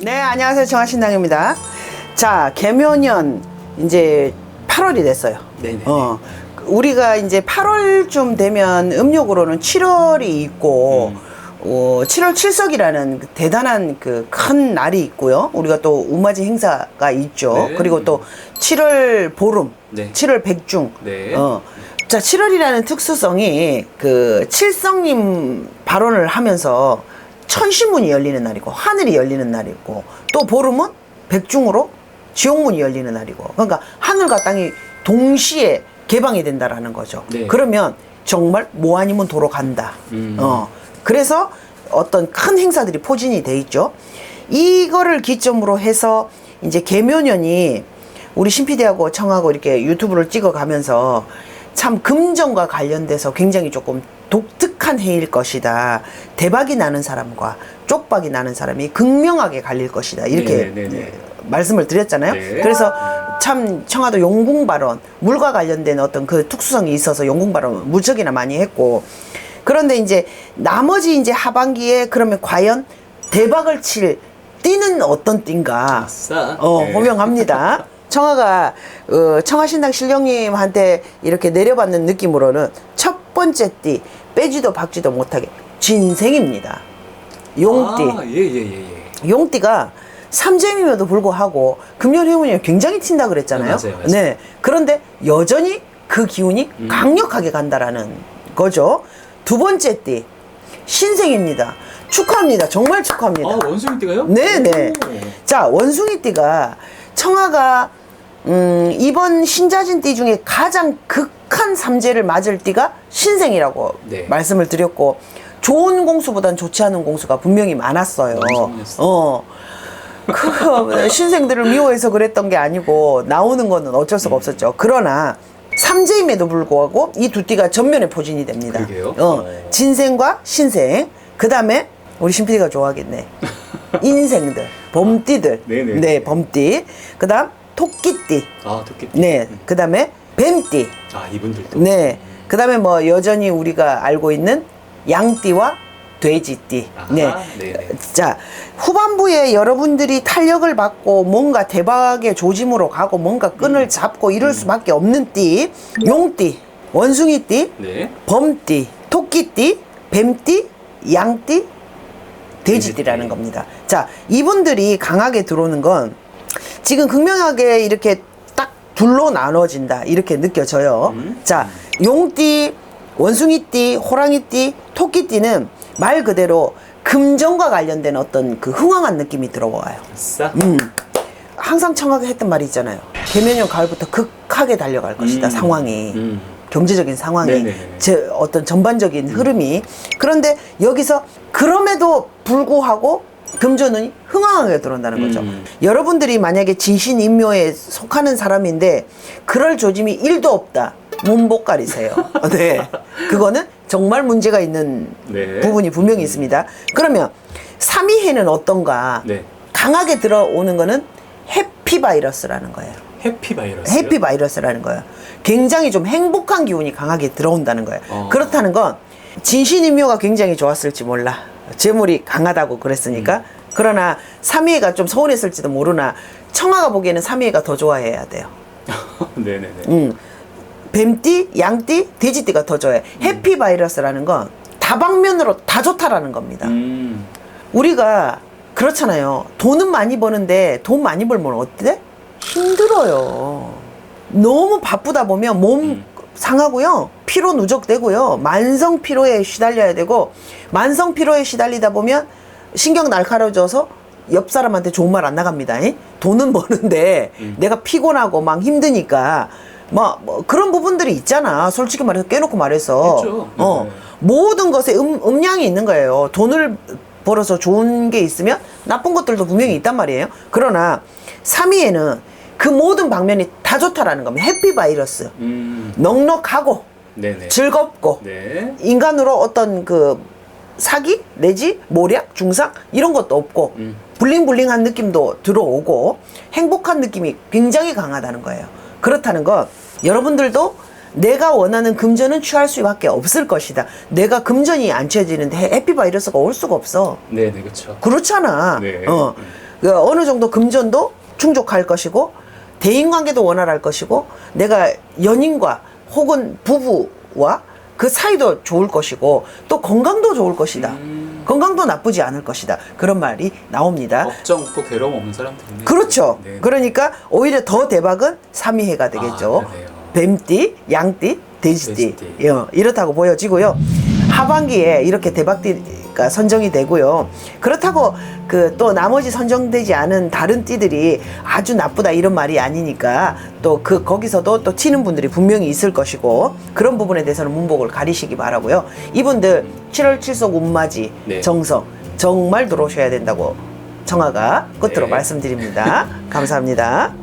네, 안녕하세요. 정화신당입니다. 자, 개묘년 이제 8월이 됐어요. 네네. 우리가 이제 8월쯤 되면 음력으로는 7월이 있고 7월 칠석이라는 대단한 그 큰 날이 있고요. 우리가 또 우마지 행사가 있죠. 네. 그리고 또 7월 보름, 네. 7월 백중. 네. 자, 7월이라는 특수성이 그 칠성님 발언을 하면서 천신문이 열리는 날이고 하늘이 열리는 날이고 또 보름은 백중으로 지옥문이 열리는 날이고 그러니까 하늘과 땅이 동시에 개방이 된다라는 거죠. 네. 그러면 정말 뭐 아니면 도로 간다. 그래서 어떤 큰 행사들이 포진이 돼 있죠. 이거를 기점으로 해서 이제 개묘년이 우리 신PD하고 청하고 이렇게 유튜브를 찍어가면서 참 금전과 관련돼서 굉장히 조금 독특한 해일 것이다. 대박이 나는 사람과 쪽박이 나는 사람이 극명하게 갈릴 것이다. 이렇게 네네네. 말씀을 드렸잖아요. 네. 그래서 참 청하도 용궁 발언, 물과 관련된 어떤 그 특수성이 있어서 용궁 발언 무척이나 많이 했고, 그런데 이제 나머지 이제 하반기에 그러면 과연 대박을 칠 띠는 어떤 띠인가? 아싸. 네. 호명합니다. 청하가 청하신당 실령님한테 이렇게 내려받는 느낌으로는 첫 번째 띠 빼지도 박지도 못하게 진생입니다. 용띠. 아, 예. 용띠가 삼재임임에도 불구하고 금년 해운이 굉장히 튄다 그랬잖아요. 네, 맞아요. 네. 그런데 여전히 그 기운이 강력하게 간다라는 거죠. 두 번째 띠 신생입니다. 축하합니다. 정말 축하합니다. 아, 원숭이띠가요? 네네. 오. 자, 원숭이띠가 청하가 이번 신자진띠 중에 가장 극한 삼재를 맞을 띠가 신생이라고 네. 말씀을 드렸고, 좋은 공수보단 좋지 않은 공수가 분명히 많았어요. 그 신생들을 미워해서 그랬던 게 아니고 나오는 거는 어쩔 수가 없었죠. 그러나 삼재임에도 불구하고 이 두 띠가 전면에 포진이 됩니다. 그러게요. 진생과 신생, 그 다음에 우리 신PD가 좋아하겠네. 인생들, 범띠들. 네네. 네, 범띠. 그 다음 토끼띠. 아, 토끼띠. 네, 그 다음에 뱀띠. 아, 이분들도. 네, 그 다음에 뭐 여전히 우리가 알고 있는 양띠와 돼지띠. 아하, 네. 네네. 자, 후반부에 여러분들이 탄력을 받고 뭔가 대박의 조짐으로 가고 뭔가 끈을 잡고 이럴 수밖에 없는 띠. 용띠, 원숭이띠, 네. 범띠, 토끼띠, 뱀띠, 양띠, 돼지띠라는 돼지띠. 겁니다. 자, 이분들이 강하게 들어오는 건 지금 극명하게 이렇게 딱 둘로 나눠진다 이렇게 느껴져요. 자, 용띠, 원숭이띠, 호랑이띠, 토끼띠는 말 그대로 금전과 관련된 어떤 그 흥황한 느낌이 들어와요. 아싸. 항상 청하게 했던 말이 있잖아요. 개면년 가을부터 극하게 달려갈 것이다. 상황이. 경제적인 상황이, 네네네. 어떤 전반적인 흐름이. 그런데 여기서 그럼에도 불구하고 금전운이 흥황하게 들어온다는 거죠. 여러분들이 만약에 진신인묘에 속하는 사람인데 그럴 조짐이 1도 없다. 문복 가리세요. 네. 그거는 정말 문제가 있는 네. 부분이 분명히 있습니다. 그러면 3위해는 어떤가? 네. 강하게 들어오는 거는 해피바이러스라는 거예요. 해피바이러스. 해피바이러스라는 거예요. 굉장히 좀 행복한 기운이 강하게 들어온다는 거예요. 그렇다는 건 진신인묘가 굉장히 좋았을지 몰라. 재물이 강하다고 그랬으니까. 그러나 3위가 좀 서운했을지도 모르나 청아가 보기에는 3위가 더 좋아해야 돼요. 네네네. 뱀띠, 양띠, 돼지띠가 더 좋아해. 해피바이러스라는 건 다방면으로 다 좋다라는 겁니다. 우리가 그렇잖아요. 돈은 많이 버는데 돈 많이 벌면 어때? 힘들어요. 너무 바쁘다 보면 몸 상하고요. 피로 누적되고요. 만성 피로에 시달려야 되고, 만성 피로에 시달리다 보면 신경 날카로워져서 옆 사람한테 좋은 말 안 나갑니다. 돈은 버는데 내가 피곤하고 막 힘드니까 뭐 그런 부분들이 있잖아. 솔직히 말해서 깨놓고 말해서. 그렇죠. 모든 것에 음량이 있는 거예요. 돈을 벌어서 좋은 게 있으면 나쁜 것들도 분명히 있단 말이에요. 그러나 3위에는 그 모든 방면이 다 좋다라는 겁니다. 해피바이러스. 넉넉하고 네네. 즐겁고 네. 인간으로 어떤 그 사기 내지 모략 중상 이런 것도 없고 블링블링한 느낌도 들어오고 행복한 느낌이 굉장히 강하다는 거예요. 그렇다는 건 여러분들도 내가 원하는 금전은 취할 수밖에 없을 것이다. 내가 금전이 안 취해지는데 해피바이러스가 올 수가 없어. 네네, 그렇죠. 그렇잖아. 네. 어느 정도 금전도 충족할 것이고 대인관계도 원활할 것이고 내가 연인과 혹은 부부와 그 사이도 좋을 것이고 또 건강도 좋을 것이다. 건강도 나쁘지 않을 것이다. 그런 말이 나옵니다. 걱정 없고 괴로움 없는 사람들이네. 그렇죠. 네. 그러니까 오히려 더 대박은 삼위해가 되겠죠. 그러네요. 뱀띠, 양띠, 돼지띠. 돼지띠. 이렇다고 보여지고요. 하반기에 이렇게 대박띠가 선정이 되고요. 그렇다고 그 또 나머지 선정되지 않은 다른 띠들이 아주 나쁘다 이런 말이 아니니까 또 거기서도 또 튀는 분들이 분명히 있을 것이고 그런 부분에 대해서는 문복을 가리시기 바라고요. 이분들 7월 7속 운맞이 네. 정성 정말 들어오셔야 된다고 정화가 끝으로 네. 말씀드립니다. 감사합니다.